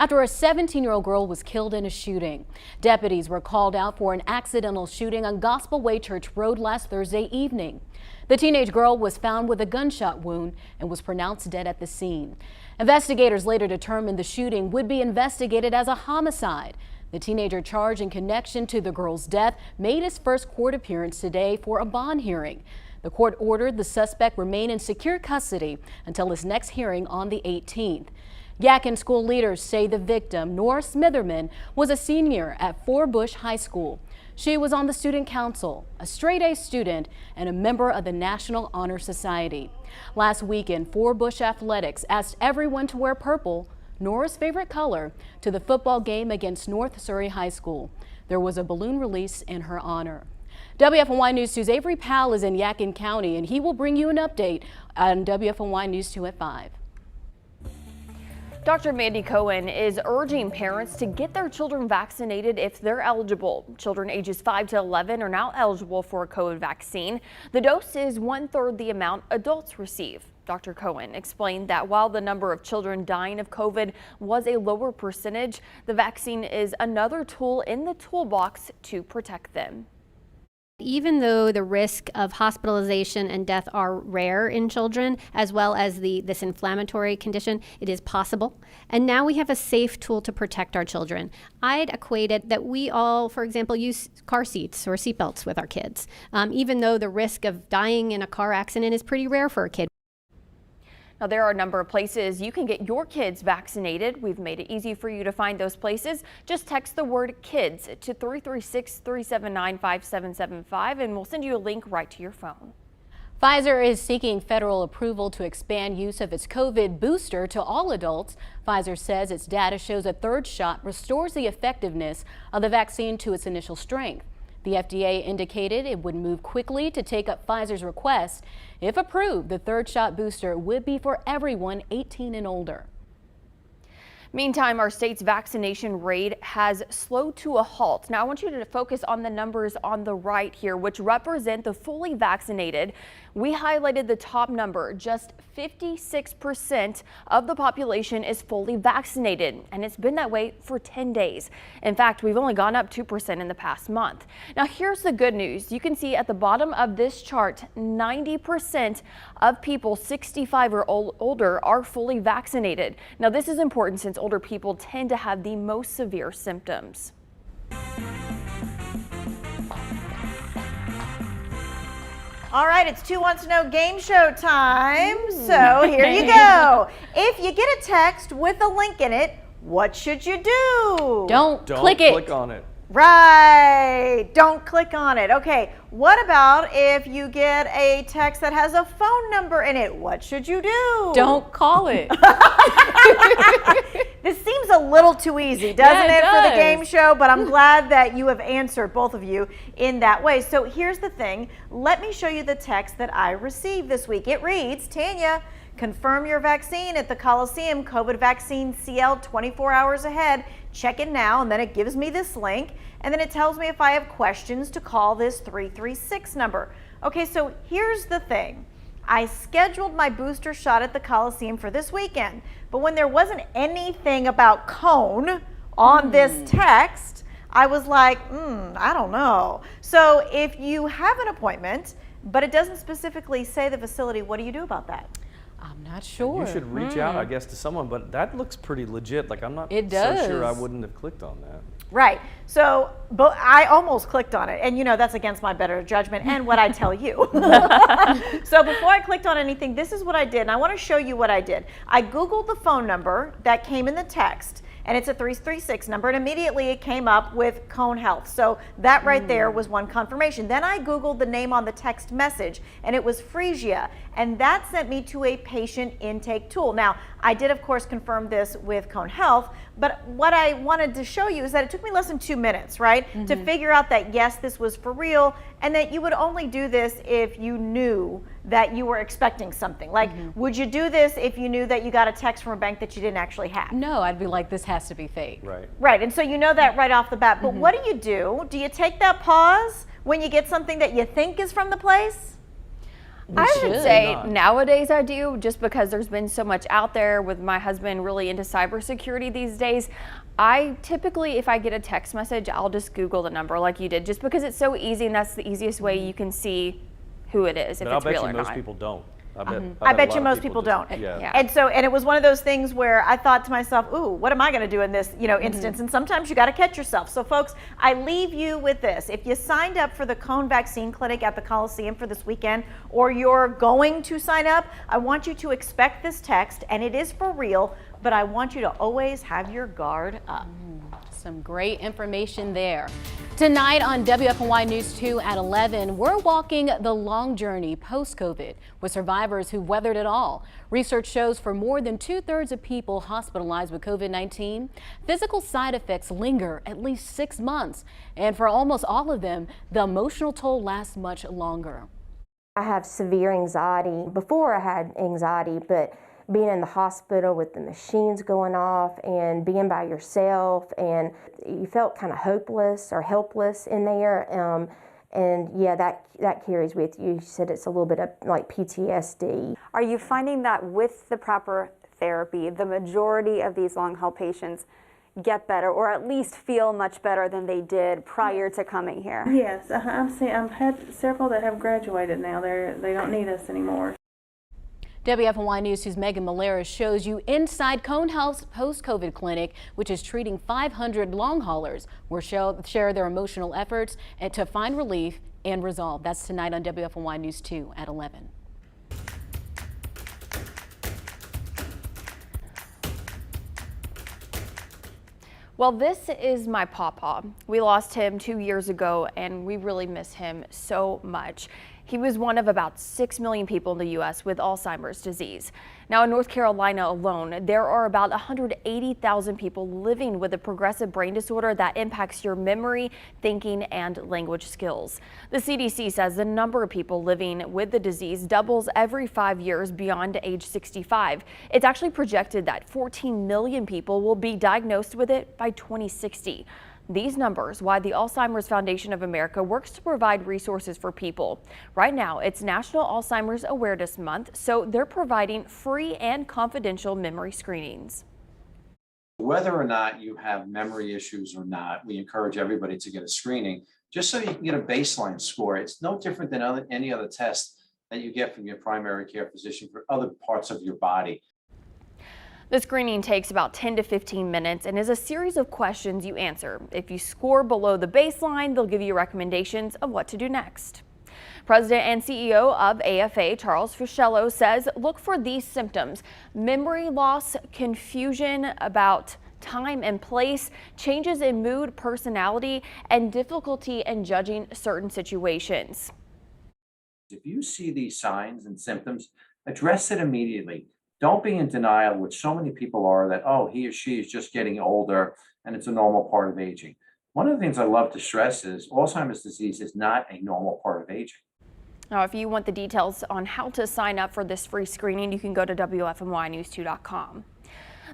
after a 17-year-old girl was killed in a shooting. Deputies were called out for an accidental shooting on Gospel Way Church Road last Thursday evening. The teenage girl was found with a gunshot wound and was pronounced dead at the scene. Investigators later determined the shooting would be investigated as a homicide. The teenager charged in connection to the girl's death made his first court appearance today for a bond hearing. The court ordered the suspect remain in secure custody until his next hearing on the 18th. Yadkin school leaders say the victim, Nora Smitherman, was a senior at Fort Bush High School. She was on the student council, a straight-A student, and a member of the National Honor Society. Last weekend, Fort Bush Athletics asked everyone to wear purple, Nora's favorite color, to the football game against North Surrey High School. There was a balloon release in her honor. WFNY News 2's Avery Powell is in Yadkin County, and he will bring you an update on WFNY News 2 at 5. Dr. Mandy Cohen is urging parents to get their children vaccinated if they're eligible. Children ages 5 to 11 are now eligible for a COVID vaccine. The dose is 1/3 the amount adults receive. Dr. Cohen explained that while the number of children dying of COVID was a lower percentage, the vaccine is another tool in the toolbox to protect them. Even though the risk of hospitalization and death are rare in children, as well as this inflammatory condition, it is possible. And now we have a safe tool to protect our children. I'd equate it that we all, for example, use car seats or seatbelts with our kids, even though the risk of dying in a car accident is pretty rare for a kid. Now, there are a number of places you can get your kids vaccinated. We've made it easy for you to find those places. Just text the word KIDS to 336-379-5775 and we'll send you a link right to your phone. Pfizer is seeking federal approval to expand use of its COVID booster to all adults. Pfizer says its data shows a third shot restores the effectiveness of the vaccine to its initial strength. The FDA indicated it would move quickly to take up Pfizer's request. If approved, the third shot booster would be for everyone 18 and older. Meantime, our state's vaccination rate has slowed to a halt. Now, I want you to focus on the numbers on the right here, which represent the fully vaccinated. We highlighted the top number. Just 56% of the population is fully vaccinated, and it's been that way for 10 days. In fact, we've only gone up 2% in the past month. Now, here's the good news. You can see at the bottom of this chart, 90% of people 65 or older are fully vaccinated. Now, this is important since older people tend to have the most severe symptoms. All right, it's 2 Wants to Know game show time. So here you go. If you get a text with a link in it, what should you do? Don't click it. Click on it. Right. Don't click on it. Okay. What about if you get a text that has a phone number in it? What should you do? Don't call it. This seems a little too easy, doesn't it, for the game show? But I'm glad that you have answered, both of you, in that way. So here's the thing. Let me show you the text that I received this week. It reads, Tanya, confirm your vaccine at the Coliseum, COVID vaccine CL 24 hours ahead. Check in now, and then it gives me this link, and then it tells me if I have questions to call this 336 number. Okay, so here's the thing. I scheduled my booster shot at the Coliseum for this weekend, but when there wasn't anything about Cohen on this text, I was like, I don't know. So if you have an appointment, but it doesn't specifically say the facility, what do you do about that? I'm not sure. You should reach out, I guess, to someone, but that looks pretty legit. Like, I'm not It so does. sure I wouldn't have clicked on that. Right. So, but I almost clicked on it, and you know that's against my better judgment and what I tell you. So before I clicked on anything, this is what I did, and I want to show you what I did. I Googled the phone number that came in the text, and it's a 336 number, and immediately it came up with Cohen Health. So that right there was one confirmation. Then I Googled the name on the text message, and it was Phrygia, and that sent me to a patient intake tool. Now, I did, of course, confirm this with Cohen Health, but what I wanted to show you is that it took me less than 2 minutes, right, to figure out that, yes, this was for real, and that you would only do this if you knew that you were expecting something. Like, would you do this if you knew that you got a text from a bank that you didn't actually have? No, I'd be like, this has to be fake. Right. Right, and so you know that right off the bat. But what do you do? Do you take that pause when you get something that you think is from the place? I should would say not. nowadays I do, just because there's been so much out there with my husband really into cybersecurity these days. I typically, if I get a text message, I'll just Google the number like you did, just because it's so easy and that's the easiest way you can see who it is, if But I'll it's bet real you or most not. people don't. I bet I bet a you lot most of people just- don't. Yeah. And it was one of those things where I thought to myself, ooh, what am I going to do in this, instance? And sometimes you got to catch yourself. So folks, I leave you with this. If you signed up for the Cohen vaccine clinic at the Coliseum for this weekend, or you're going to sign up, I want you to expect this text, and it is for real, but I want you to always have your guard up. Some great information there. Tonight on WFNY News 2 at 11, we're walking the long journey post-COVID with survivors who weathered it all. Research shows for more than 2/3 of people hospitalized with COVID-19, physical side effects linger at least 6 months. And for almost all of them, the emotional toll lasts much longer. I have severe anxiety. Before I had anxiety, but being in the hospital with the machines going off and being by yourself, and you felt kind of hopeless or helpless in there. And yeah, that carries with you. You said it's a little bit of like PTSD. Are you finding that with the proper therapy, the majority of these long-haul patients get better, or at least feel much better than they did prior to coming here? Yes, I've had several that have graduated now. They don't need us anymore. WFNY News 2's Megan Malera shows you inside Cohen Health's post-COVID clinic, which is treating 500 long haulers. We'll share their emotional efforts and to find relief and resolve. That's tonight on WFNY News 2 at 11. Well, this is my pawpaw. We lost him 2 years ago and we really miss him so much. He was one of about 6 million people in the U.S. with Alzheimer's disease. Now in North Carolina alone, there are about 180,000 people living with a progressive brain disorder that impacts your memory, thinking, and language skills. The CDC says the number of people living with the disease doubles every 5 years beyond age 65. It's actually projected that 14 million people will be diagnosed with it by 2060. These numbers why the Alzheimer's Foundation of America works to provide resources for people. Right now, it's National Alzheimer's Awareness Month, so they're providing free and confidential memory screenings. Whether or not you have memory issues or not, we encourage everybody to get a screening just so you can get a baseline score. It's no different than any other test that you get from your primary care physician for other parts of your body. The screening takes about 10 to 15 minutes and is a series of questions you answer. If you score below the baseline, they'll give you recommendations of what to do next. President and CEO of AFA, Charles Fuschello, says look for these symptoms: memory loss, confusion about time and place, changes in mood, personality, and difficulty in judging certain situations. If you see these signs and symptoms, address it immediately. Don't be in denial, which so many people are, that, oh, he or she is just getting older and it's a normal part of aging. One of the things I love to stress is Alzheimer's disease is not a normal part of aging. Now, if you want the details on how to sign up for this free screening, you can go to WFNYnews2.com.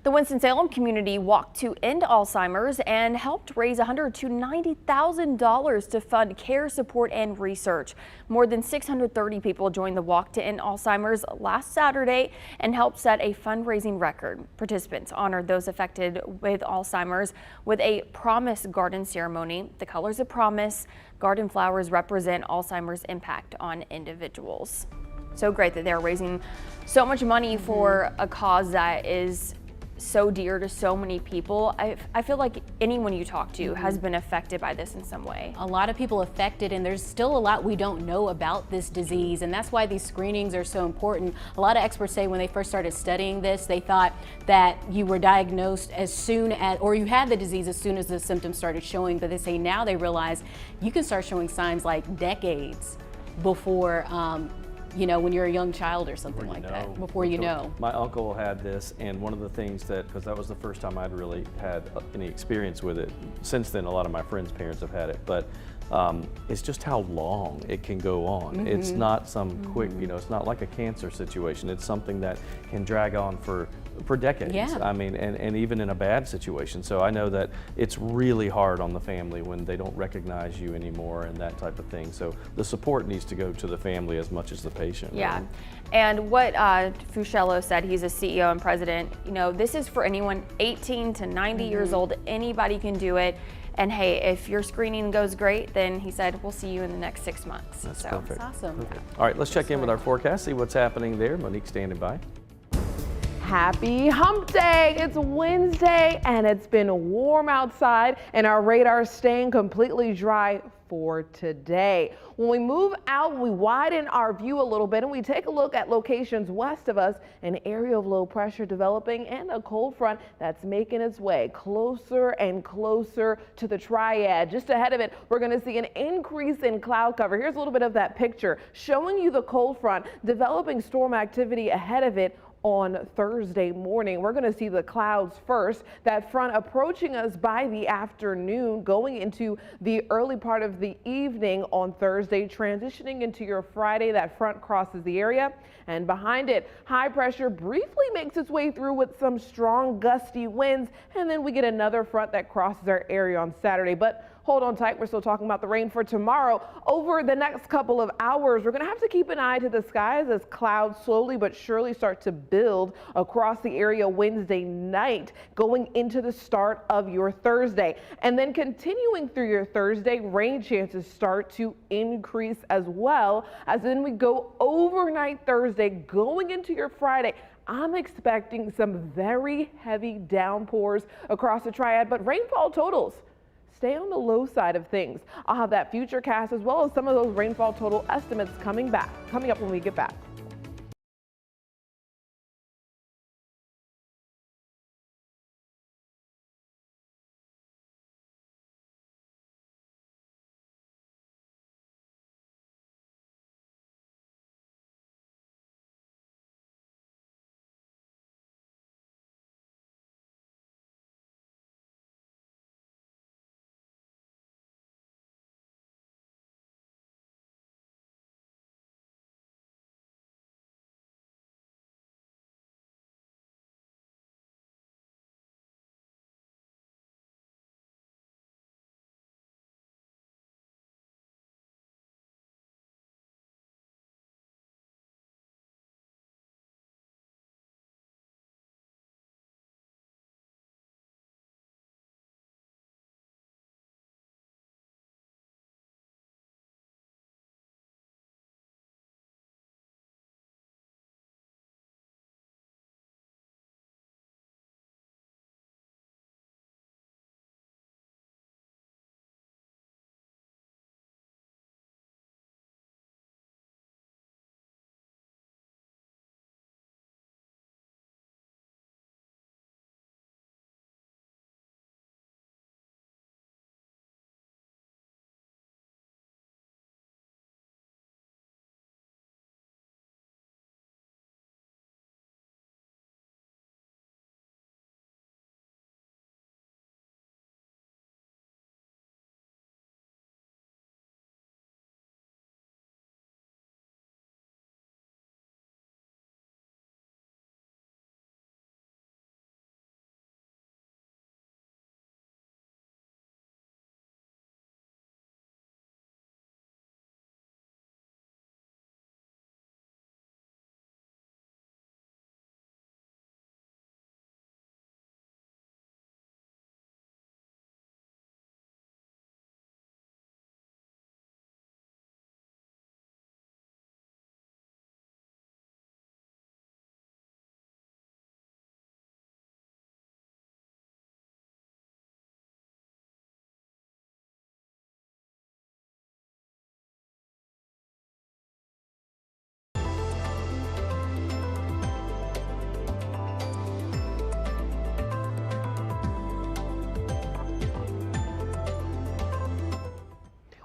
The Winston-Salem community walked to end Alzheimer's and helped raise $100,000 to $90,000 to fund care, support, and research. More than 630 people joined the walk to end Alzheimer's last Saturday and helped set a fundraising record. Participants honored those affected with Alzheimer's with a promise garden ceremony. The colors of promise garden flowers represent Alzheimer's impact on individuals. So great that they're raising so much money for a cause that is so dear to so many people. I feel like anyone you talk to has been affected by this in some way. A lot of people affected, and there's still a lot we don't know about this disease, and that's why these screenings are so important. A lot of experts say when they first started studying this, they thought that you were diagnosed as soon as, or you had the disease as soon as the symptoms started showing, but they say now they realize you can start showing signs like decades before when you're a young child or something like that, before you know. My uncle had this, and one of the things because that was the first time I'd really had any experience with it. Since then, a lot of my friends' parents have had it, but it's just how long it can go on. It's not some quick, it's not like a cancer situation. It's something that can drag on for for decades. Yeah. I mean, and even in a bad situation. So I know that it's really hard on the family when they don't recognize you anymore and that type of thing. So the support needs to go to the family as much as the patient. Yeah. And what Fuscello said, he's a CEO and president, you know, this is for anyone 18 to 90 years old. Anybody can do it. And hey, if your screening goes great, then he said, we'll see you in the next 6 months. That's so perfect. That's awesome. Perfect. All right, let's check in with our forecast, see what's happening there. Monique standing by. Happy hump day. It's Wednesday and it's been warm outside and our radar's staying completely dry for today. When we move out, we widen our view a little bit and we take a look at locations west of us, an area of low pressure developing and a cold front that's making its way closer and closer to the triad. Just ahead of it, we're going to see an increase in cloud cover. Here's a little bit of that picture showing you the cold front developing storm activity ahead of it. On Thursday morning, we're going to see the clouds first, that front approaching us by the afternoon, going into the early part of the evening on Thursday, transitioning into your Friday. That front crosses the area, and behind it, high pressure briefly makes its way through with some strong gusty winds, and then we get another front that crosses our area on Saturday. But hold on tight, we're still talking about the rain for tomorrow. Over the next couple of hours, we're going to have to keep an eye to the skies as clouds slowly but surely start to build across the area Wednesday night, going into the start of your Thursday. And then continuing through your Thursday, rain chances start to increase as well, as then we go overnight Thursday, going into your Friday. I'm expecting some very heavy downpours across the triad, but rainfall totals stay on the low side of things. I'll have that future cast as well as some of those rainfall total estimates coming up when we get back.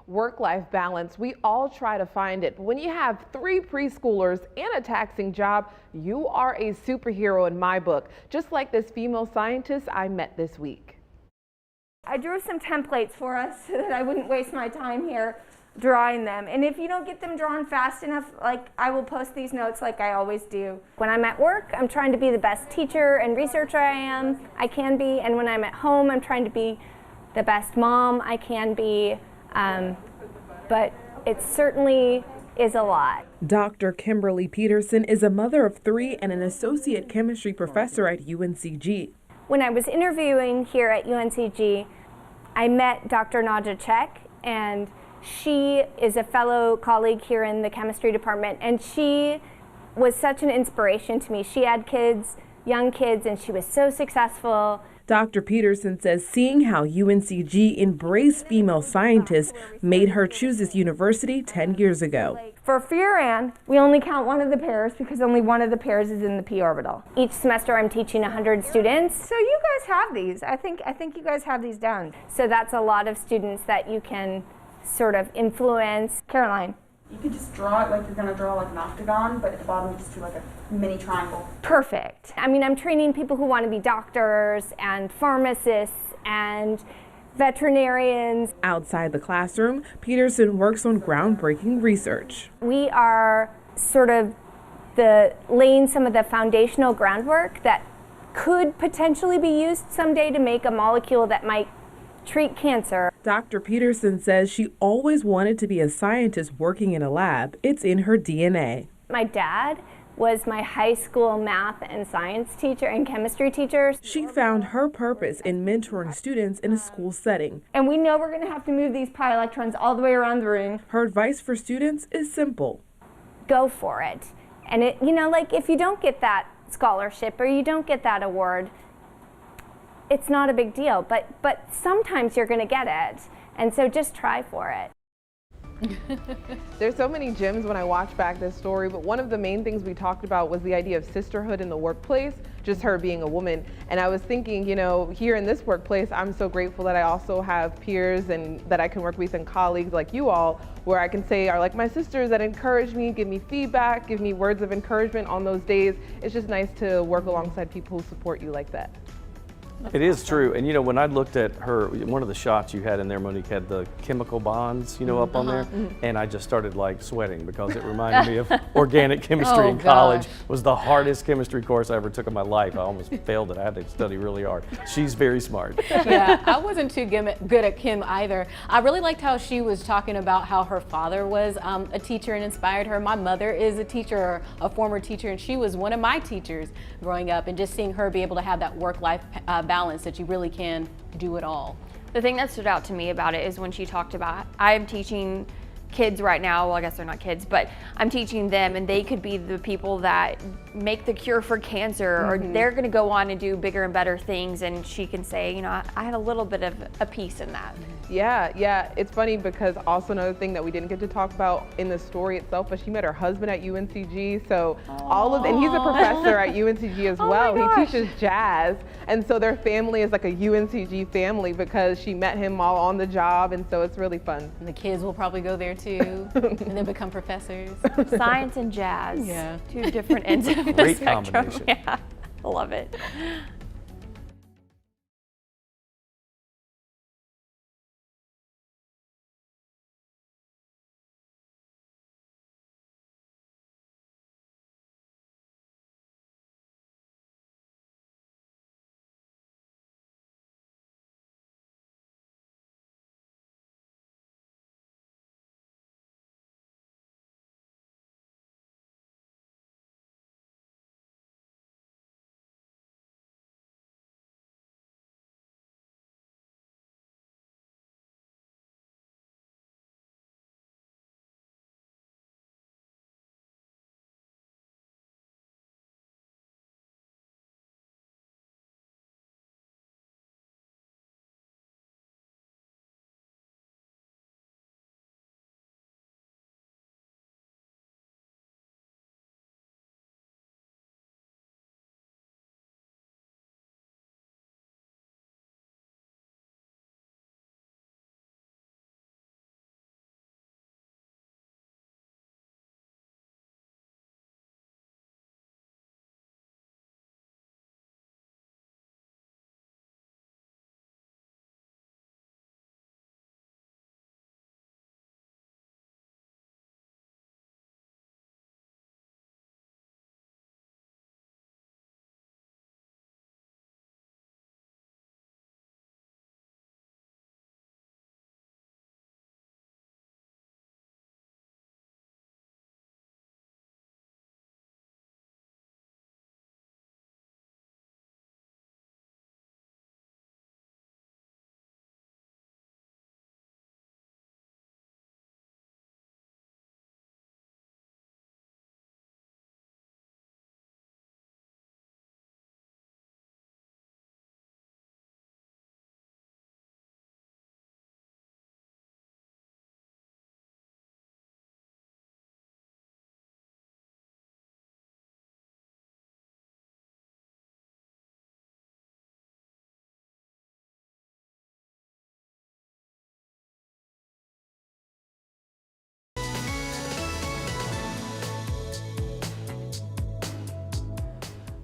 Work-life balance, we all try to find it. When you have 3 preschoolers and a taxing job, you are a superhero in my book, just like this female scientist I met this week. I drew some templates for us so that I wouldn't waste my time here. drawing them. And if you don't get them drawn fast enough, like I will post these notes like I always do. When I'm at work, I'm trying to be the best teacher and researcher I can be. And when I'm at home, I'm trying to be the best mom I can be. But it certainly is a lot. Dr. Kimberly Peterson is a mother of 3 and an associate chemistry professor at UNCG. When I was interviewing here at UNCG, I met Dr. Nadja Chek, and she is a fellow colleague here in the chemistry department, and she was such an inspiration to me. She had kids, young kids, and she was so successful. Dr. Peterson says seeing how UNCG embraced female scientists made her choose this university 10 years ago. For furan, we only count one of the pairs because only one of the pairs is in the p orbital. Each semester I'm teaching 100 students. So you guys have these. I think you guys have these down. So that's a lot of students that you can sort of influence. Caroline. You could just draw it like you're going to draw like an octagon, but at the bottom just do like a mini triangle. Perfect. I mean, I'm training people who want to be doctors and pharmacists and veterinarians. Outside the classroom, Peterson works on groundbreaking research. We are sort of laying some of the foundational groundwork that could potentially be used someday to make a molecule that might treat cancer. Dr. Peterson says she always wanted to be a scientist working in a lab. It's in her DNA. My dad was my high school math and science teacher and chemistry teacher. She found her purpose in mentoring students in a school setting. And we know we're going to have to move these pi electrons all the way around the room. Her advice for students is simple. Go for it. And like if you don't get that scholarship or you don't get that award, it's not a big deal, but sometimes you're going to get it, and so just try for it. There's so many gems when I watch back this story, but one of the main things we talked about was the idea of sisterhood in the workplace, just her being a woman. And I was thinking, here in this workplace, I'm so grateful that I also have peers and that I can work with and colleagues like you all, where I can say are like my sisters that encourage me, give me feedback, give me words of encouragement on those days. It's just nice to work alongside people who support you like that. It is true. And when I looked at her, one of the shots you had in there, Monique, had the chemical bonds, up on there. And I just started like sweating because it reminded me of organic chemistry in college. Was the hardest chemistry course I ever took in my life. I almost failed it. I had to study really hard. She's very smart. Yeah, I wasn't too good at chem either. I really liked how she was talking about how her father was a teacher and inspired her. My mother is a teacher, a former teacher, and she was one of my teachers growing up, and just seeing her be able to have that work-life balance, that you really can do it all. The thing that stood out to me about it is when she talked about, I'm teaching kids right now, well I guess they're not kids, but I'm teaching them and they could be the people that make the cure for cancer, or they're gonna go on and do bigger and better things, and she can say, I had a little bit of a piece in that. Yeah, it's funny because also another thing that we didn't get to talk about in the story itself, but she met her husband at UNCG, so and he's a professor at UNCG as well. He teaches jazz, and so their family is like a UNCG family because she met him while on the job, and so it's really fun. And the kids will probably go there too, and then become professors. Science and jazz, yeah. Two different ends of the Great spectrum. combination. Yeah, I love it.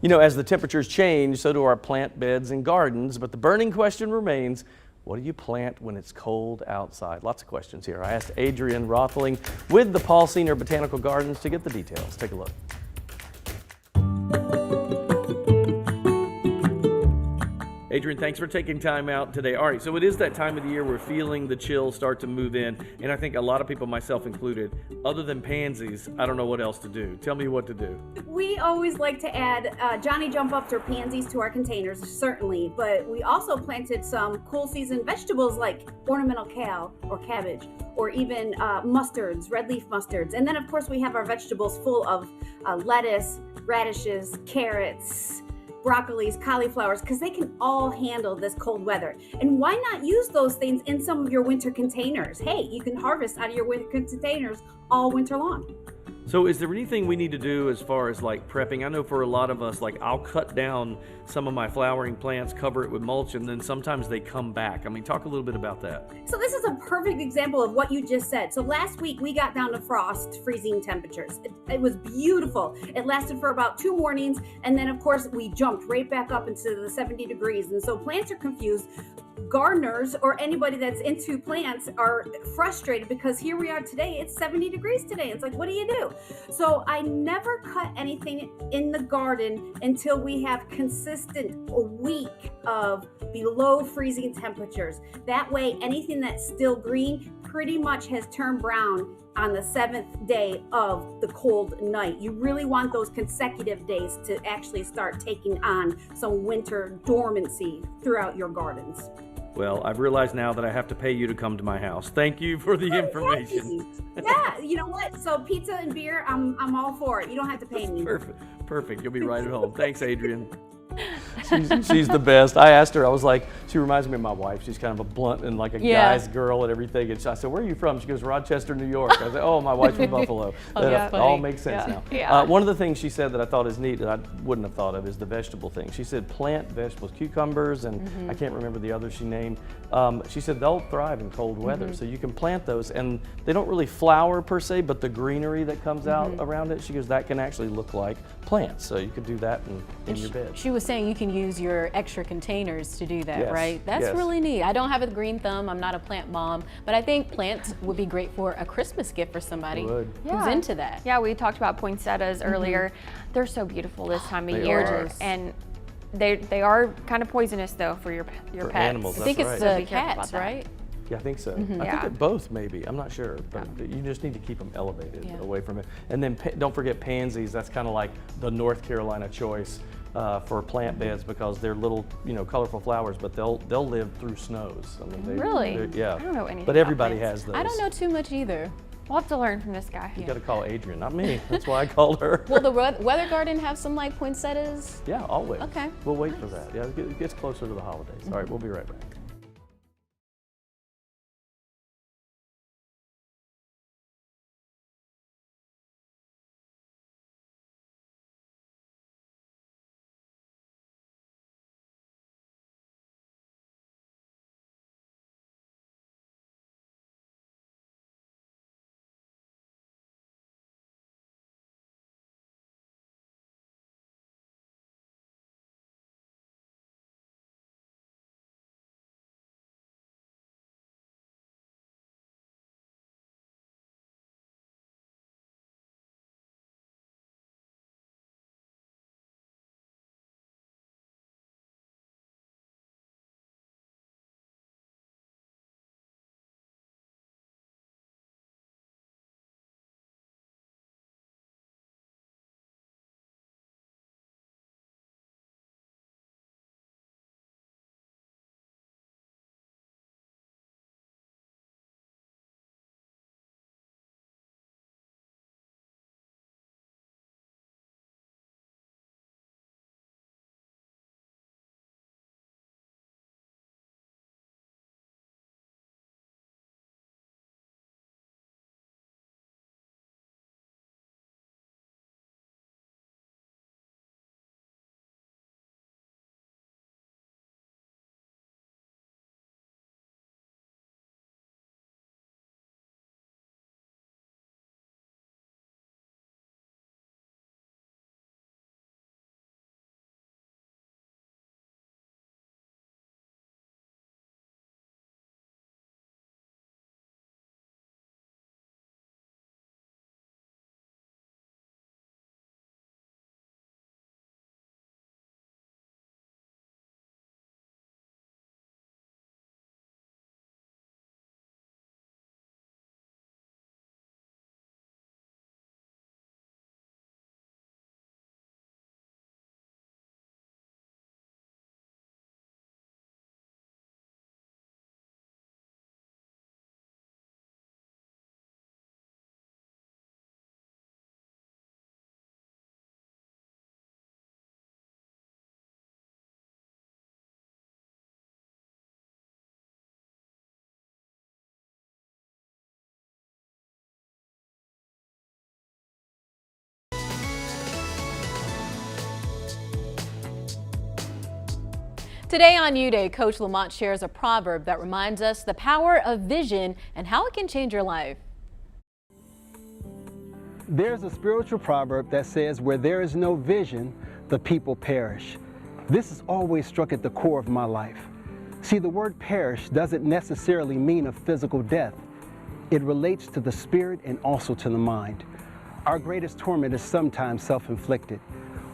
You know, as the temperatures change, so do our plant beds and gardens, but the burning question remains, what do you plant when it's cold outside? Lots of questions here. I asked Adrian Rothling with the Paul Senior Botanical Gardens to get the details. Take a look. Adrian, thanks for taking time out today. All right, so it is that time of the year we're feeling the chills start to move in, and I think a lot of people, myself included, other than pansies, I don't know what else to do. Tell me what to do. We always like to add Johnny Jump Ups or pansies to our containers, certainly, but we also planted some cool season vegetables like ornamental kale or cabbage, or even mustards, red leaf mustards. And then of course we have our vegetables full of lettuce, radishes, carrots, broccolis, cauliflowers, because they can all handle this cold weather. And why not use those things in some of your winter containers? Hey, you can harvest out of your winter containers all winter long. So is there anything we need to do as far as like prepping? I know for a lot of us, like I'll cut down some of my flowering plants, cover it with mulch, and then sometimes they come back. I mean, talk a little bit about that. So this is a perfect example of what you just said. So last week we got down to frost, freezing temperatures. It was beautiful. It lasted for about 2 mornings, and then of course we jumped right back up into the 70 degrees. And so plants are confused. Gardeners or anybody that's into plants are frustrated because here we are today, it's 70 degrees today. It's like, what do you do? So I never cut anything in the garden until we have consistent a week of below freezing temperatures. That way, anything that's still green pretty much has turned brown on the 7th day of the cold night. You really want those consecutive days to actually start taking on some winter dormancy throughout your gardens. Well, I've realized now that I have to pay you to come to my house. Thank you for the information. Yeah, you know what? So pizza and beer, I'm all for it. You don't have to pay me. Perfect. You'll be right at home. Thanks, Adrian. She's the best. I asked her, I was like, she reminds me of my wife. She's kind of a blunt and like a guy's girl and everything. And I said, where are you from? She goes, Rochester, New York. I said, oh, my wife's from Buffalo. That all makes sense now. One of the things she said that I thought is neat that I wouldn't have thought of is the vegetable thing. She said plant vegetables, cucumbers, and I can't remember the others she named. She said they'll thrive in cold weather. So you can plant those, and they don't really flower per se, but the greenery that comes out around it, she goes, that can actually look like plants. So you could do that in your bed. She was saying you can use your extra containers to do that, Yes, right? That's yes. really neat. I don't have a green thumb. I'm not a plant mom, but I think plants would be great for a Christmas gift for somebody who's into that. Yeah, we talked about poinsettias earlier. They're so beautiful this time of year. And they are kind of poisonous though for your pets. Animals, I think it's right. the cats, right? Yeah, I think so. I think it both maybe. I'm not sure, but you just need to keep them elevated away from it. And then don't forget pansies. That's kind of like the North Carolina choice for plant beds because they're little, colorful flowers, but they'll live through snows. I mean, Really? Yeah. I don't know anything But about everybody plants. has those. I don't know too much either. We'll have to learn from this guy. You got to call Adrian, not me. That's why I called her. Will the weather garden have some like poinsettias? Yeah, always. Okay. We'll wait for that. Yeah, it gets closer to the holidays. All right, we'll be right back. Today on U Day, Coach Lamont shares a proverb that reminds us the power of vision and how it can change your life. There's a spiritual proverb that says, where there is no vision, the people perish. This has always struck at the core of my life. See, the word perish doesn't necessarily mean a physical death. It relates to the spirit and also to the mind. Our greatest torment is sometimes self-inflicted.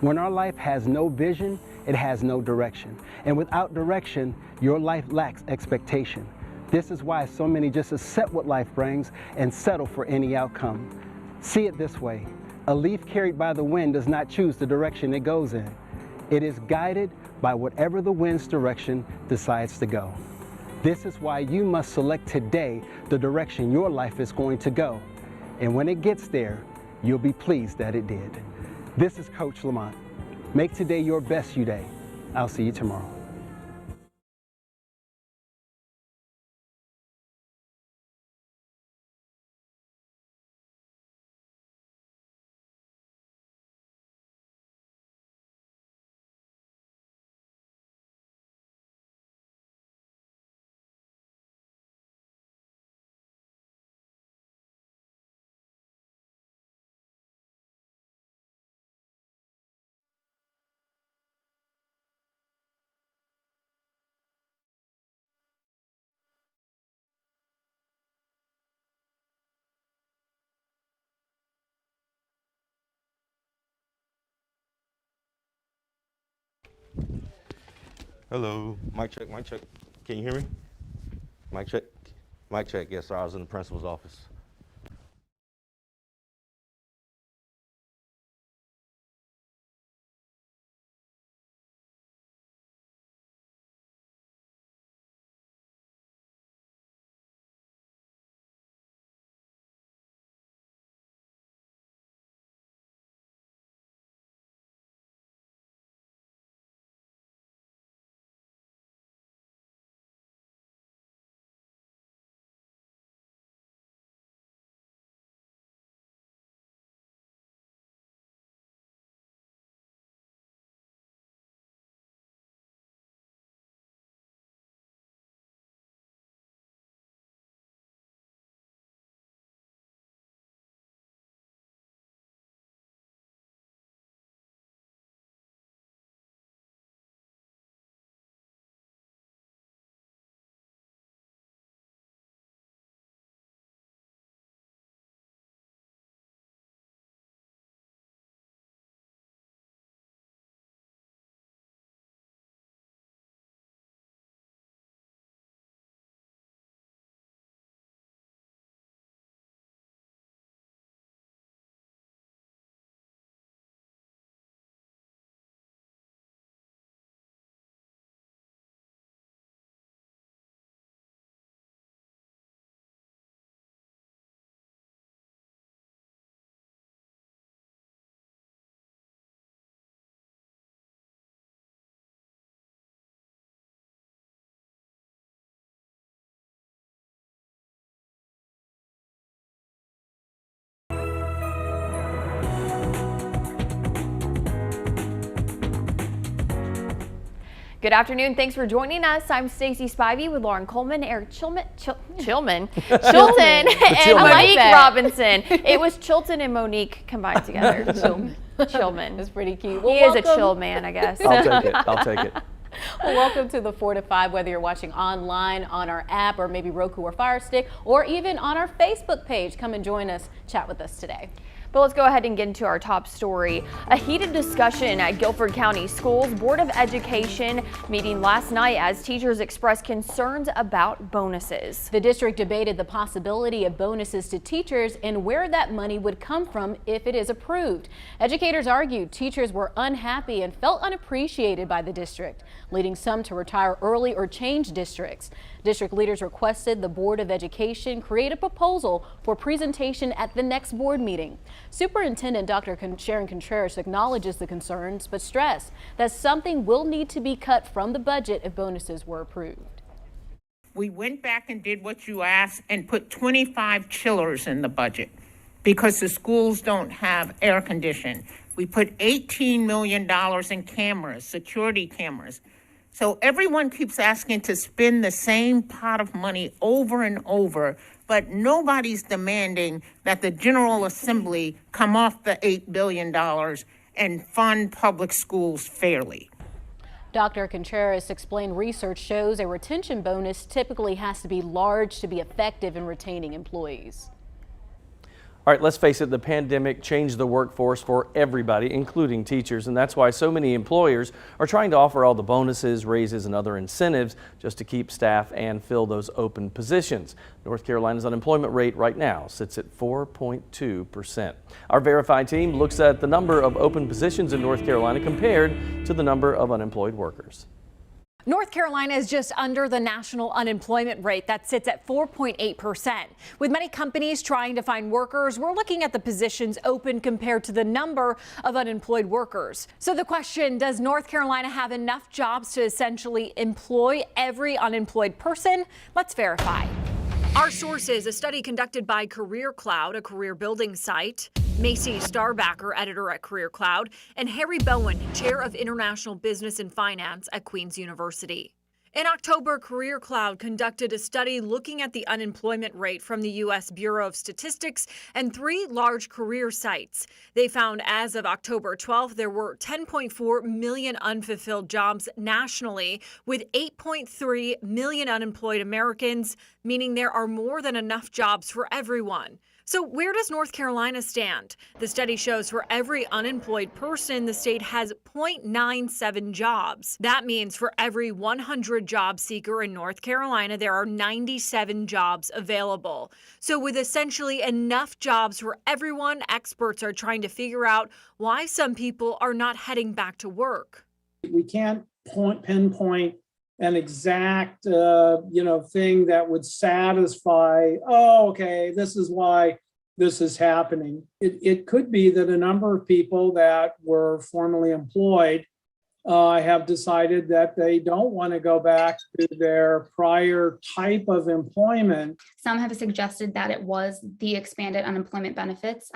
When our life has no vision, it has no direction. And without direction, your life lacks expectation. This is why so many just accept what life brings and settle for any outcome. See it this way. A leaf carried by the wind does not choose the direction it goes in. It is guided by whatever the wind's direction decides to go. This is why you must select today the direction your life is going to go. And when it gets there, you'll be pleased that it did. This is Coach Lamont. Make today your best U Day. I'll see you tomorrow. Hello, mic check, mic check. Can you hear me? Mic check, mic check. Yes, sir, I was in the principal's office. Good afternoon. Thanks for joining us. I'm Stacey Spivey with Lauren Coleman, Eric Chilton, and Monique Robinson. It was Chilton and Monique combined together. Chillman. That's pretty cute. He is a chill man, I guess. I'll take it. I'll take it. Well, welcome to the 4 to 5, whether you're watching online on our app or maybe Roku or Fire Stick, or even on our Facebook page. Come and join us, chat with us today. But let's go ahead and get into our top story. A heated discussion at Guilford County Schools Board of Education meeting last night as teachers expressed concerns about bonuses. The district debated the possibility of bonuses to teachers and where that money would come from if it is approved. Educators argued teachers were unhappy and felt unappreciated by the district, leading some to retire early or change districts. District leaders requested the Board of Education create a proposal for presentation at the next board meeting. Superintendent Dr. Sharon Contreras acknowledges the concerns, but stressed that something will need to be cut from the budget if bonuses were approved. We went back and did what you asked and put 25 chillers in the budget because the schools don't have air conditioning. We put $18 million in cameras, security cameras. So everyone keeps asking to spend the same pot of money over and over, but nobody's demanding that the General Assembly come off the $8 billion and fund public schools fairly. Dr. Contreras explained research shows a retention bonus typically has to be large to be effective in retaining employees. All right, let's face it, the pandemic changed the workforce for everybody, including teachers, and that's why so many employers are trying to offer all the bonuses, raises, and other incentives just to keep staff and fill those open positions. North Carolina's unemployment rate right now sits at 4.2%. Our Verified team looks at the number of open positions in North Carolina compared to the number of unemployed workers. North Carolina is just under the national unemployment rate that sits at 4.8%. With many companies trying to find workers, we're looking at the positions open compared to the number of unemployed workers. So the question, does North Carolina have enough jobs to essentially employ every unemployed person? Let's verify. Our sources, a study conducted by Career Cloud, a career building site, Macy Starbacker, editor at Career Cloud, and Harry Bowen, chair of international business and finance at Queen's University. In October, Career Cloud conducted a study looking at the unemployment rate from the U.S. Bureau of Statistics and 3 large career sites. They found as of October 12th, there were 10.4 million unfulfilled jobs nationally, with 8.3 million unemployed Americans, meaning there are more than enough jobs for everyone. So where does North Carolina stand? The study shows for every unemployed person, the state has 0.97 jobs. That means for every 100 job seeker in North Carolina, there are 97 jobs available. So with essentially enough jobs for everyone, experts are trying to figure out why some people are not heading back to work. We can't pinpoint an exact, thing that would satisfy, oh, okay, this is why this is happening. It could be that a number of people that were formerly employed have decided that they don't want to go back to their prior type of employment. Some have suggested that it was the expanded unemployment benefits.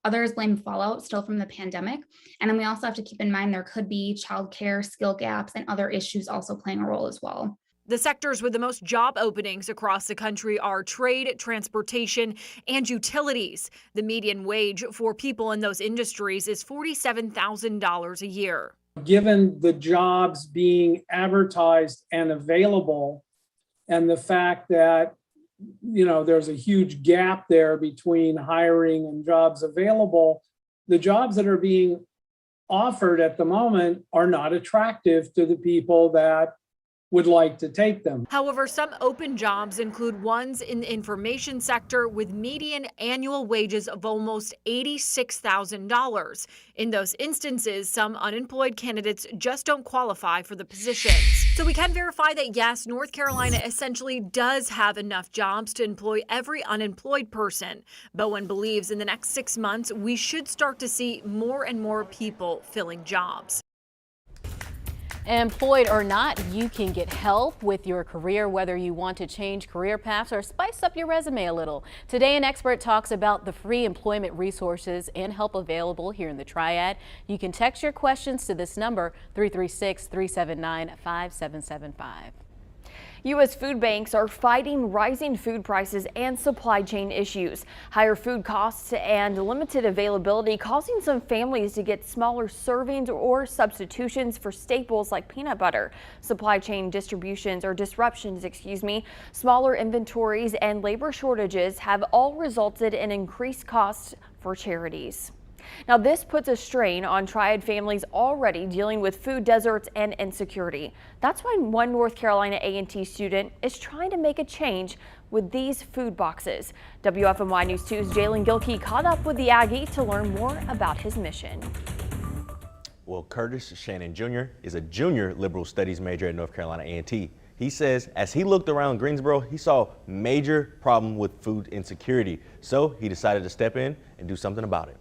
Others blame fallout still from the pandemic. And then we also have to keep in mind there could be childcare, skill gaps, and other issues also playing a role as well. The sectors with the most job openings across the country are trade, transportation, and utilities. The median wage for people in those industries is $47,000 a year. Given the jobs being advertised and available, and the fact that there's a huge gap there between hiring and jobs available, the jobs that are being offered at the moment are not attractive to the people that would like to take them. However, some open jobs include ones in the information sector with median annual wages of almost $86,000. In those instances, some unemployed candidates just don't qualify for the positions. So we can verify that yes, North Carolina essentially does have enough jobs to employ every unemployed person. Bowen believes in the next 6 months, we should start to see more and more people filling jobs. Employed or not, you can get help with your career, whether you want to change career paths or spice up your resume a little. Today, an expert talks about the free employment resources and help available here in the Triad. You can text your questions to this number, 336-379-5775. U.S. food banks are fighting rising food prices and supply chain issues. Higher food costs and limited availability causing some families to get smaller servings or substitutions for staples like peanut butter. Supply chain disruptions, smaller inventories and labor shortages have all resulted in increased costs for charities. Now, this puts a strain on Triad families already dealing with food deserts and insecurity. That's why one North Carolina A&T student is trying to make a change with these food boxes. WFMY News 2's Jalen Gilkey caught up with the Aggie to learn more about his mission. Well, Curtis Shannon Jr. is a junior liberal studies major at North Carolina A&T. He says as he looked around Greensboro, he saw major problem with food insecurity. So he decided to step in and do something about it.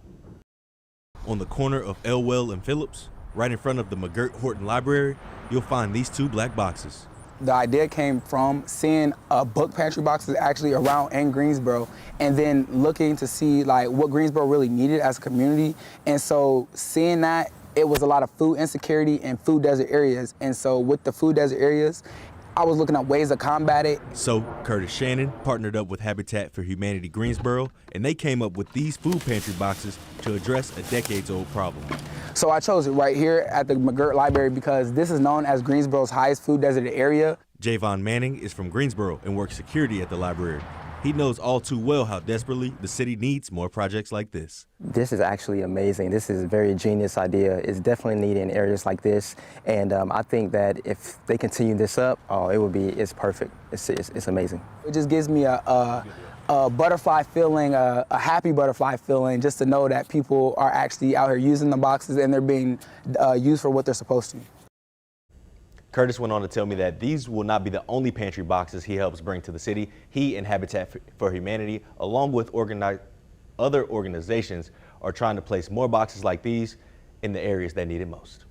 On the corner of Elwell and Phillips, right in front of the McGirt Horton Library, you'll find these 2 black boxes. The idea came from seeing book pantry boxes actually around in Greensboro, and then looking to see like what Greensboro really needed as a community. And so seeing that it was a lot of food insecurity and food desert areas. And so with the food desert areas, I was looking at ways to combat it. So Curtis Shannon partnered up with Habitat for Humanity Greensboro, and they came up with these food pantry boxes to address a decades-old problem. So I chose it right here at the McGirt Library because this is known as Greensboro's highest food desert area. Javon Manning is from Greensboro and works security at the library. He knows all too well how desperately the city needs more projects like this. This is actually amazing. This is a very genius idea. It's definitely needed in areas like this. And I think that if they continue this up, it's perfect. It's amazing. It just gives me a butterfly feeling, a happy butterfly feeling, just to know that people are actually out here using the boxes and they're being used for what they're supposed to. Curtis went on to tell me that these will not be the only pantry boxes he helps bring to the city. He and Habitat for Humanity, along with other organizations, are trying to place more boxes like these in the areas that need it most.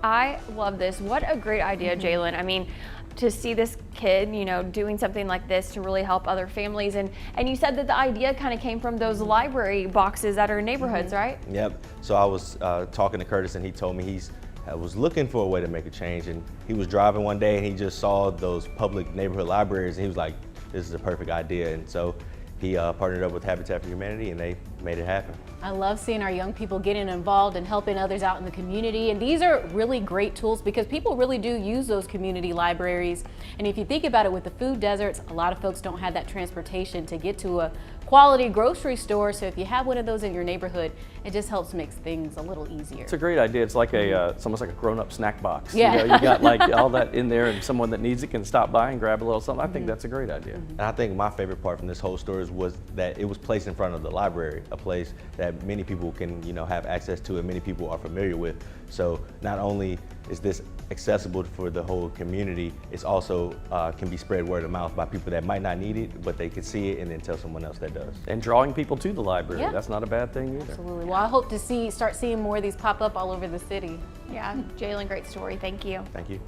I love this. What a great idea, Jalen. I mean, to see this kid, you know, doing something like this to really help other families. And you said that the idea kind of came from those library boxes that are in neighborhoods, right? Yep. So I was talking to Curtis, and he told me I was looking for a way to make a change, and he was driving one day and he just saw those public neighborhood libraries and he was like, this is a perfect idea. And so he partnered up with Habitat for Humanity and they made it happen. I love seeing our young people getting involved and helping others out in the community. And these are really great tools because people really do use those community libraries. And if you think about it, with the food deserts, a lot of folks don't have that transportation to get to a quality grocery store. So if you have one of those in your neighborhood, it just helps make things a little easier. It's a great idea. It's like it's almost like a grown-up snack box. Yeah. You know, you got like all that in there, and someone that needs it can stop by and grab a little something. I think that's a great idea. And I think my favorite part from this whole story was that it was placed in front of the library, a place that many people can, have access to and many people are familiar with. So not only is this accessible for the whole community, it's also can be spread word of mouth by people that might not need it, but they can see it and then tell someone else that does. And drawing people to the library, Yeah. That's not a bad thing either. Absolutely. Well, I hope to start seeing more of these pop up all over the city. Yeah, Jalen, great story. Thank you. Thank you.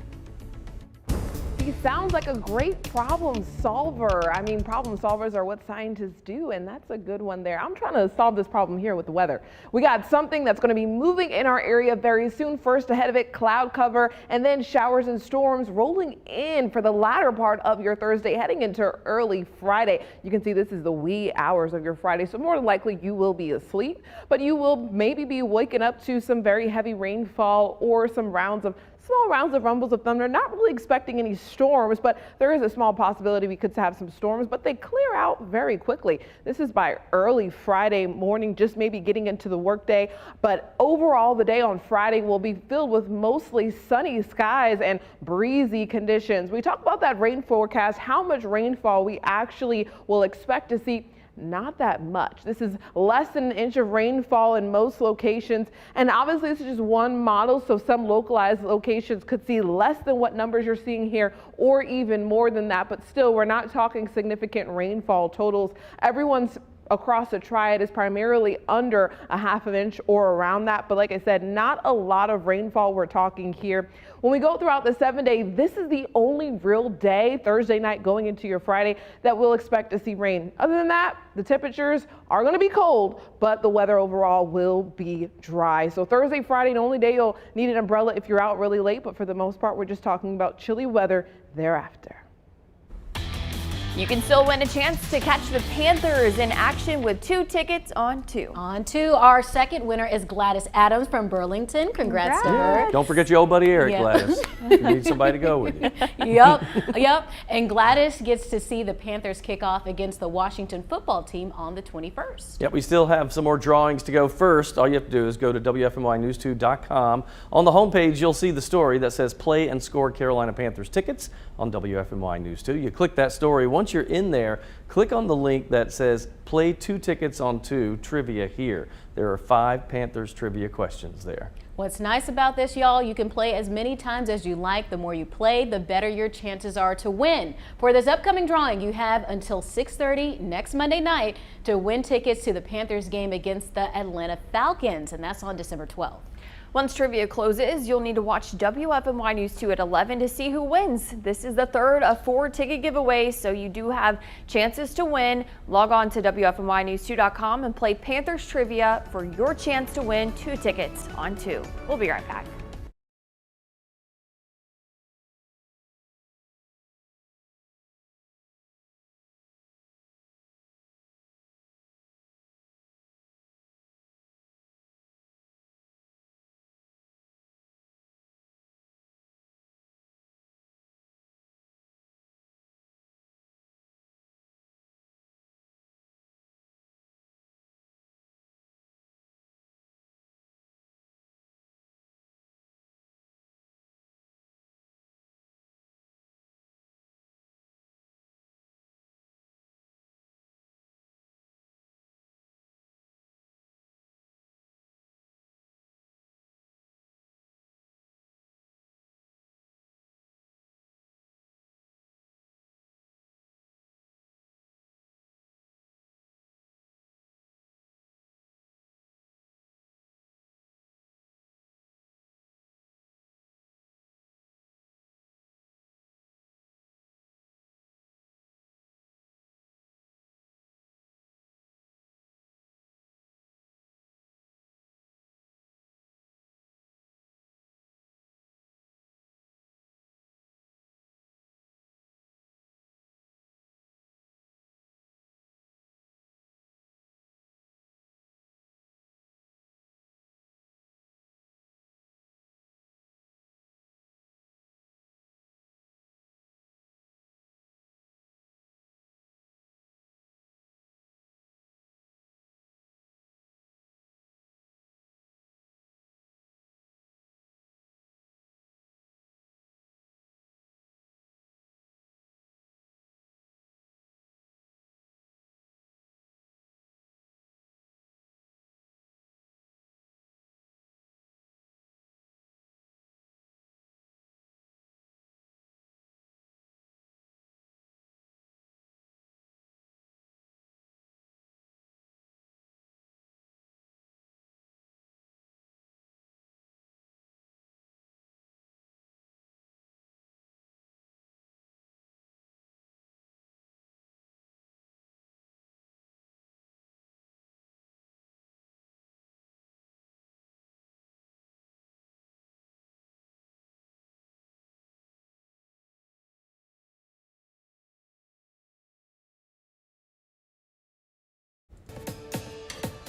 He sounds like a great problem solver. I mean, problem solvers are what scientists do, and that's a good one there. I'm trying to solve this problem here with the weather. We got something that's going to be moving in our area very soon. First ahead of it, cloud cover, and then showers and storms rolling in for the latter part of your Thursday, heading into early Friday. You can see this is the wee hours of your Friday, so more likely you will be asleep, but you will maybe be waking up to some very heavy rainfall or some small rounds of rumbles of thunder. Not really expecting any storms, but there is a small possibility we could have some storms, but they clear out very quickly. This is by early Friday morning, just maybe getting into the workday. But overall, the day on Friday will be filled with mostly sunny skies and breezy conditions. We talk about that rain forecast, how much rainfall we actually will expect to see. Not that much. This is less than an inch of rainfall in most locations. And obviously this is just one model, so some localized locations could see less than what numbers you're seeing here or even more than that. But still, we're not talking significant rainfall totals. Everyone's across the triad is primarily under a half an inch or around that. But like I said, not a lot of rainfall we're talking here. When we go throughout the 7-day, this is the only real day, Thursday night going into your Friday, that we'll expect to see rain. Other than that, the temperatures are going to be cold, but the weather overall will be dry. So Thursday, Friday, the only day you'll need an umbrella if you're out really late. But for the most part, we're just talking about chilly weather thereafter. You can still win a chance to catch the Panthers in action with 2 tickets on 2. On 2, our second winner is Gladys Adams from Burlington. Congrats to her. Don't forget your old buddy Eric, Yeah. Gladys. You need somebody to go with you. Yep. And Gladys gets to see the Panthers kick off against the Washington football team on the 21st. Yep, we still have some more drawings to go. First, all you have to do is go to WFNYnews2.com. On the homepage, you'll see the story that says Play and Score Carolina Panthers tickets on WFNY News 2. You click that story. Once you're in there, click on the link that says Play 2 tickets on 2 trivia here. There are 5 Panthers trivia questions there. What's nice about this, y'all, you can play as many times as you like. The more you play, the better your chances are to win. For this upcoming drawing, you have until 6:30 next Monday night to win tickets to the Panthers game against the Atlanta Falcons, and that's on December 12th. Once trivia closes, you'll need to watch WFMY News 2 at 11 to see who wins. This is the third of 4 ticket giveaways, so you do have chances to win. Log on to WFMYnews2.com and play Panthers Trivia for your chance to win 2 tickets on 2. We'll be right back.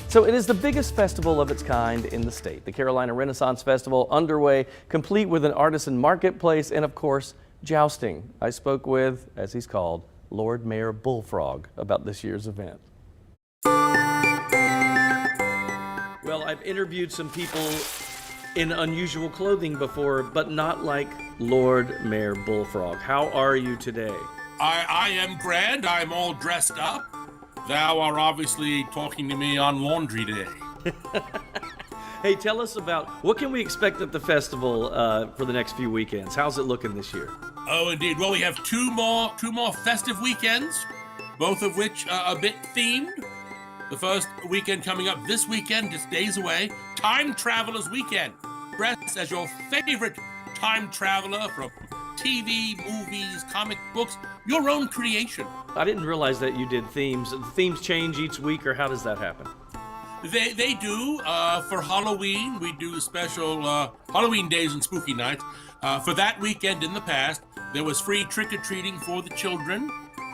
So it is the biggest festival of its kind in the state. The Carolina Renaissance Festival underway, complete with an artisan marketplace and, of course, jousting. I spoke with, as he's called, Lord Mayor Bullfrog about this year's event. Well, I've interviewed some people in unusual clothing before, but not like Lord Mayor Bullfrog. How are you today? I am grand. I'm all dressed up. Thou are obviously talking to me on laundry day. Hey, tell us about what can we expect at the festival for the next few weekends? How's it looking this year? Oh, indeed. Well, we have two more festive weekends, both of which are a bit themed. The first weekend coming up this weekend, just days away, Time Travelers Weekend. Dress as your favorite time traveler from TV, movies, comic books, your own creation. I didn't realize that you did themes. The themes change each week, or how does that happen? They do. For Halloween, we do special Halloween days and spooky nights. For that weekend in the past, there was free trick-or-treating for the children.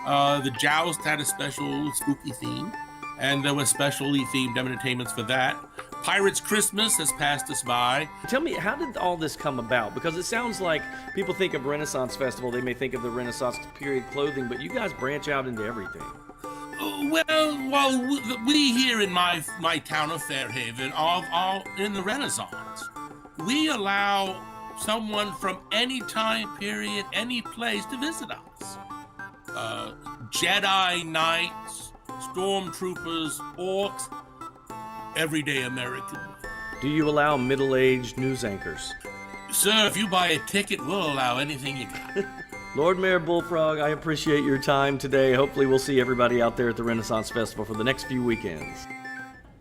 The Joust had a special spooky theme, and there were specially themed entertainments for that. Pirates Christmas has passed us by. Tell me, how did all this come about? Because it sounds like people think of Renaissance Festival, they may think of the Renaissance period clothing, but you guys branch out into everything. Well, we here in my town of Fairhaven are in the Renaissance. We allow someone from any time period, any place to visit us. Jedi Knights, Stormtroopers, Orcs, everyday Americans. Do you allow middle-aged news anchors? Sir, if you buy a ticket, we'll allow anything you got. Lord Mayor Bullfrog, I appreciate your time today. Hopefully we'll see everybody out there at the Renaissance Festival for the next few weekends.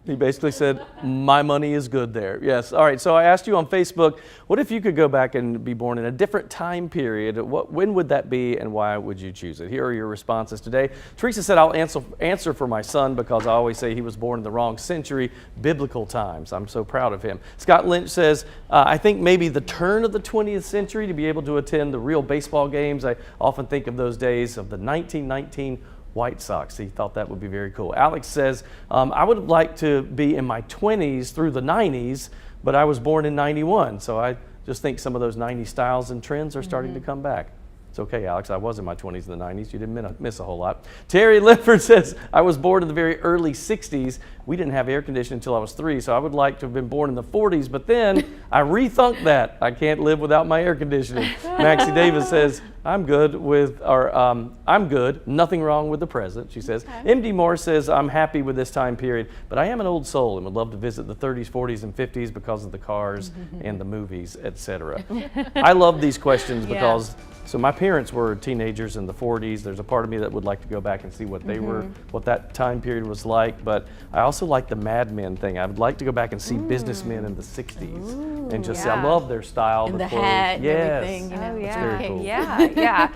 He basically said, my money is good there. Yes. All right. So I asked you on Facebook, what if you could go back and be born in a different time period? When would that be and why would you choose it? Here are your responses today. Teresa said, I'll answer for my son because I always say he was born in the wrong century, biblical times. I'm so proud of him. Scott Lynch says, I think maybe the turn of the 20th century to be able to attend the real baseball games. I often think of those days of the 1919 White Sox. He thought that would be very cool. Alex says, I would like to be in my 20s through the 90s, but I was born in 91. So I just think some of those 90s styles and trends are starting to come back. It's okay, Alex. I was in my 20s in the 90s. You didn't miss a whole lot. Terry Lifford says, I was born in the very early 60s. We didn't have air conditioning until I was 3, so I would like to have been born in the 40s, but then I rethunk that. I can't live without my air conditioning. Maxie Davis says, I'm good. Nothing wrong with the present, she says. Okay. MD Moore says, I'm happy with this time period, but I am an old soul and would love to visit the 30s, 40s, and 50s because of the cars and the movies, etc. I love these questions because so my parents were teenagers in the 40s. There's a part of me that would like to go back and see what they were, what that time period was like. But I also like the Mad Men thing. I would like to go back and see businessmen in the 60s and just say, I love their style, and the clothes. Hat and everything. You know? Oh, It's very cool. Yeah.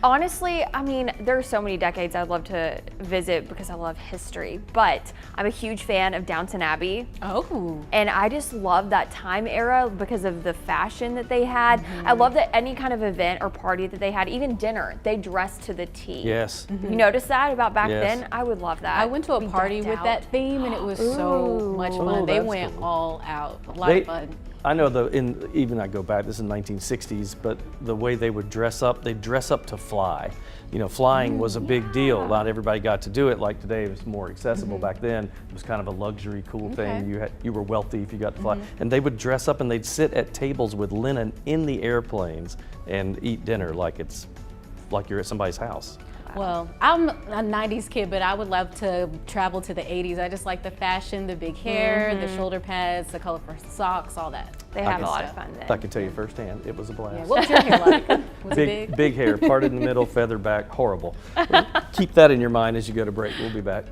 Honestly, I mean, there are so many decades I'd love to visit because I love history, but I'm a huge fan of Downton Abbey. Oh. And I just love that time era because of the fashion that they had. I love that any kind of event or party that they had, even dinner, they dressed to the T. Yes. You noticed that about back then? I would love that. I went to a party with that theme and it was so much fun. They went all out. A lot of fun. I know even I go back, this is 1960s, but the way they would dress up, they'd dress up to fly. You know, flying was a big deal. Not everybody got to do it. Like today, it was more accessible. Back then, it was kind of a luxury, cool thing. You were wealthy if you got to fly. And they would dress up and they'd sit at tables with linen in the airplanes and eat dinner like you're at somebody's house. Well, I'm a 90s kid, but I would love to travel to the 80s. I just like the fashion, the big hair, the shoulder pads, the colorful socks, all that. They have a lot of fun then. I can tell you firsthand, it was a blast. Yeah, what was your hair like? Was it big? Big hair, parted in the middle, feather back, horrible. Keep that in your mind as you go to break. We'll be back.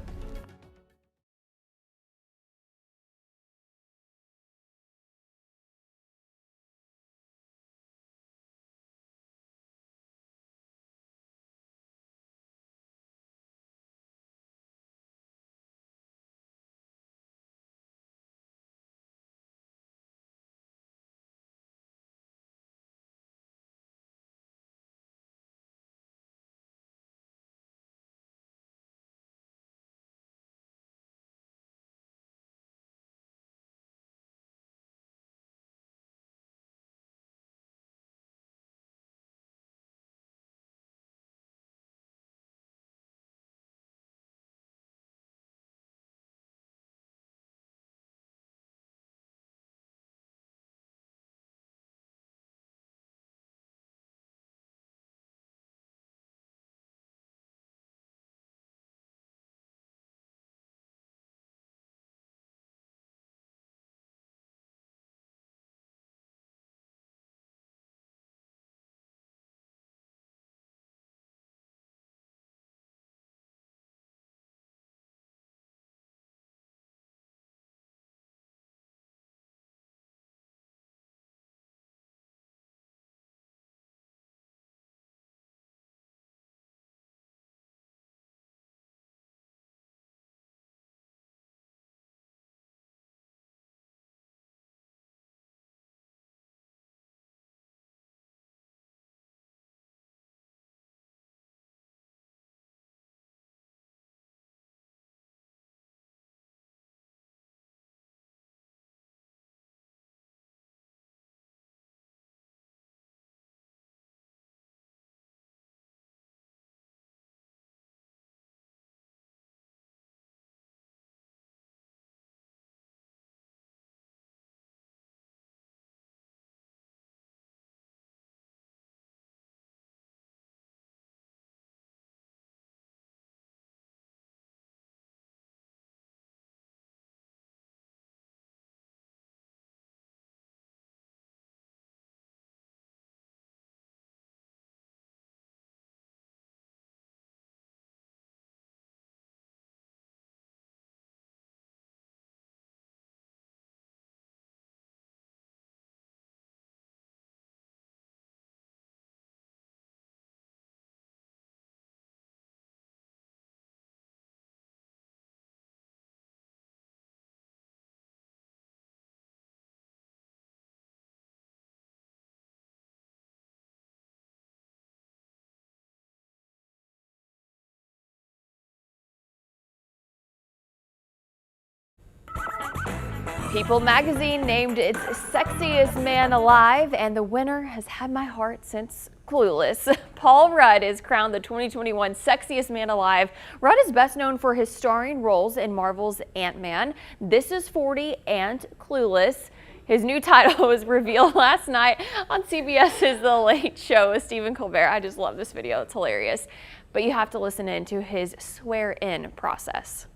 People magazine named its sexiest man alive, and the winner has had my heart since Clueless. Paul Rudd is crowned the 2021 sexiest man alive. Rudd is best known for his starring roles in Marvel's Ant-Man, This Is 40, and Clueless. His new title was revealed last night on CBS's The Late Show with Stephen Colbert. I just love this video. It's hilarious. But you have to listen in to his swear-in process.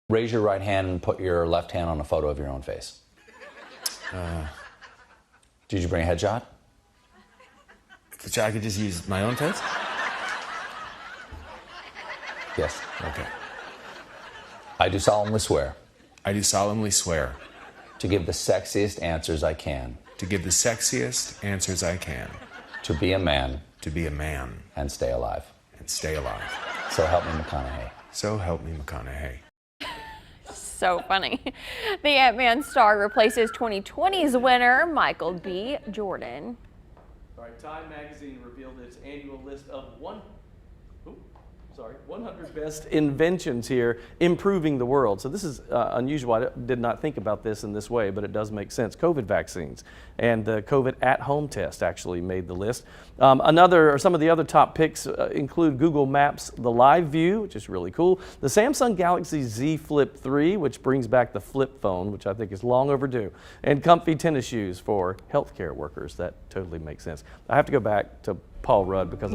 Raise your right hand and put your left hand on a photo of your own face. Did you bring a headshot? So I could just use my own face? Yes. Okay. I do solemnly swear. I do solemnly swear. To give the sexiest answers I can. To give the sexiest answers I can. To be a man. To be a man. And stay alive. And stay alive. So help me, McConaughey. So help me, McConaughey. So funny. The Ant-Man star replaces 2020's winner, Michael B. Jordan. All right, Time Magazine revealed its annual list of 100 best inventions here, improving the world. So this is unusual. I did not think about this in this way, but it does make sense. COVID vaccines and the COVID at-home test actually made the list. Some of the other top picks include Google Maps, the Live View, which is really cool, the Samsung Galaxy Z Flip 3, which brings back the flip phone, which I think is long overdue, and comfy tennis shoes for healthcare workers. That totally makes sense. I have to go back to Paul Rudd because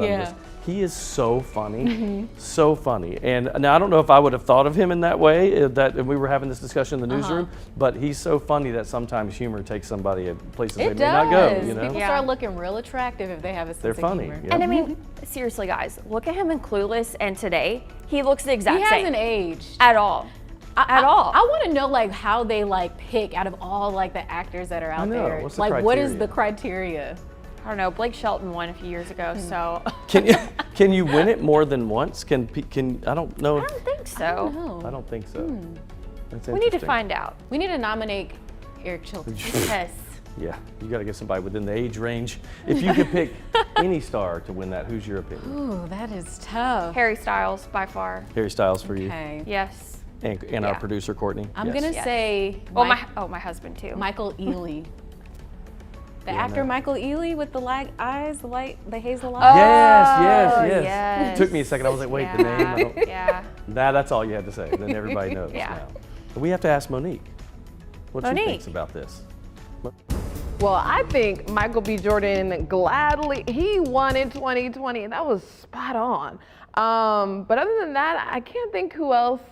he is so funny, so funny. And now I don't know if I would have thought of him in that way, and we were having this discussion in the newsroom, but he's so funny that sometimes humor takes somebody at places they may not go. You know? People start looking real attractive if they have a sense of funny. humor. Yeah. And I mean, seriously guys, look at him in Clueless and today, he looks the exact same. He hasn't aged. At all. I want to know like how they like pick out of all like the actors that are out there. What's the like criteria? What is the criteria? I don't know. Blake Shelton won a few years ago, so. Can you win it more than once? I don't know. I don't think so. I don't think so. That's We need to find out. We need to nominate Eric Chilton. Yes. Yeah, you got to get somebody within the age range. If you could pick any star to win that, who's your opinion? Ooh, that is tough. Harry Styles, by far. Harry Styles for you. Okay. Yes. And our producer Courtney. I'm gonna say. Well, my husband too. Michael Ealy. The actor Michael Ealy with the eyes, the hazel eyes. Yes. It took me a second. I was like, wait, the name? That's all you had to say. Then everybody knows now. But we have to ask Monique what she thinks about this. Well, I think Michael B. Jordan he won in 2020. That was spot on. But other than that, I can't think who else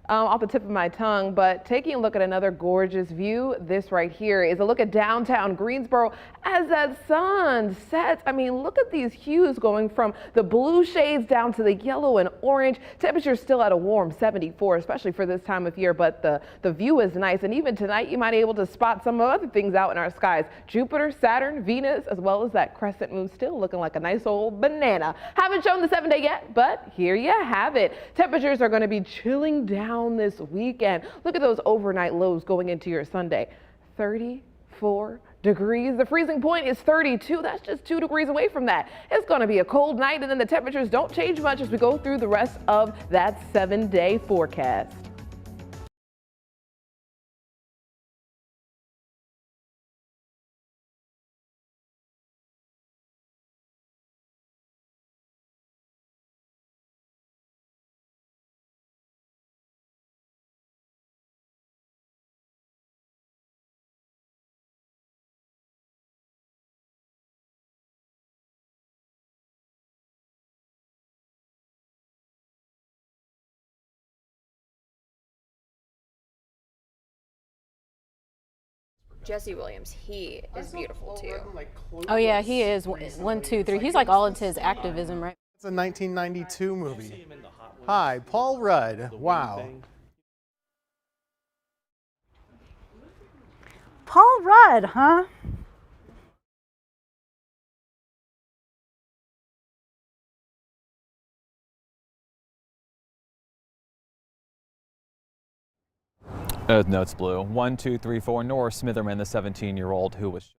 off the tip of my tongue, but taking a look at another gorgeous view, this right here is a look at downtown Greensboro as that sun sets. I mean, look at these hues going from the blue shades down to the yellow and orange. Temperature's still at a warm 74, especially for this time of year, but the view is nice. And even tonight, you might be able to spot some other things out in our skies. Jupiter, Saturn, Venus, as well as that crescent moon still looking like a nice old banana. Haven't shown the 7-day yet, but here you have it. Temperatures are going to be chilling down this weekend. Look at those overnight lows going into your Sunday. 34 degrees. The freezing point is 32. That's just 2 degrees away from that. It's going to be a cold night, and then the temperatures don't change much as we go through the rest of that 7-day forecast. Jesse Williams, he is beautiful too. Oh yeah, he is. 1, 2, 3. He's like all into his activism, right? It's a 1992 movie. Hi, Paul Rudd. Wow. Paul Rudd, huh? No, it's blue. 1, 2, 3, 4. Nora Smitherman, the 17-year-old who was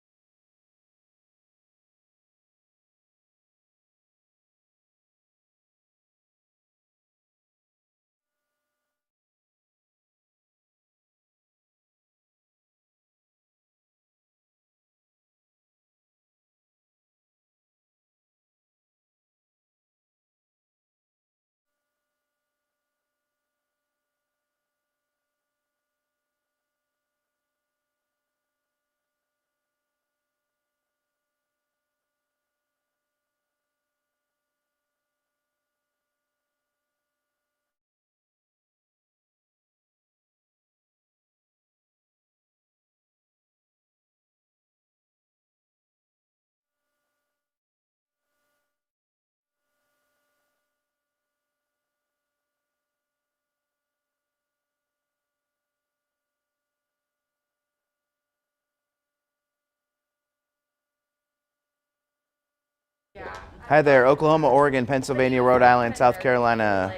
Hi there, Oklahoma, Oregon, Pennsylvania, Rhode Island, South Carolina.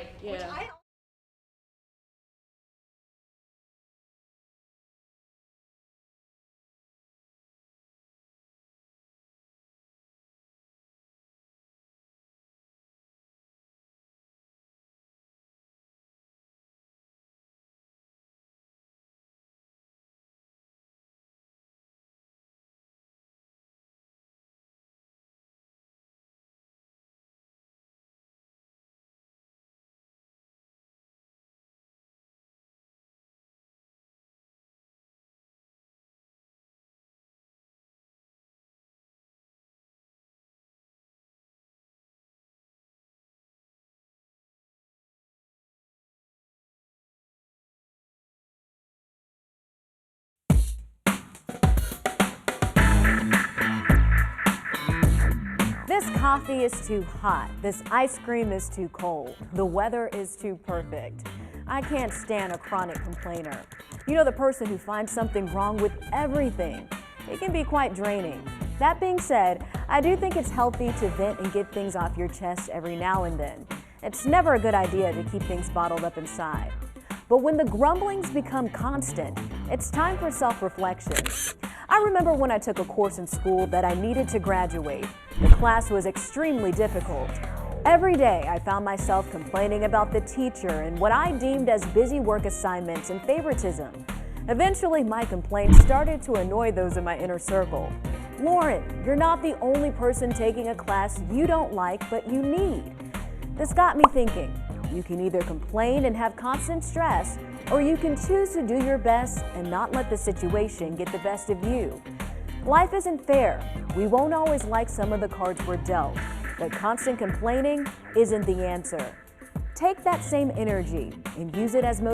This coffee is too hot. This ice cream is too cold. The weather is too perfect. I can't stand a chronic complainer. You know, the person who finds something wrong with everything. It can be quite draining. That being said, I do think it's healthy to vent and get things off your chest every now and then. It's never a good idea to keep things bottled up inside. But when the grumblings become constant, it's time for self-reflection. I remember when I took a course in school that I needed to graduate. The class was extremely difficult. Every day I found myself complaining about the teacher and what I deemed as busy work assignments and favoritism. Eventually my complaints started to annoy those in my inner circle. Lauren, you're not the only person taking a class you don't like but you need. This got me thinking. You can either complain and have constant stress, or you can choose to do your best and not let the situation get the best of you. Life isn't fair. We won't always like some of the cards we're dealt, but constant complaining isn't the answer. Take that same energy and use it as motivation.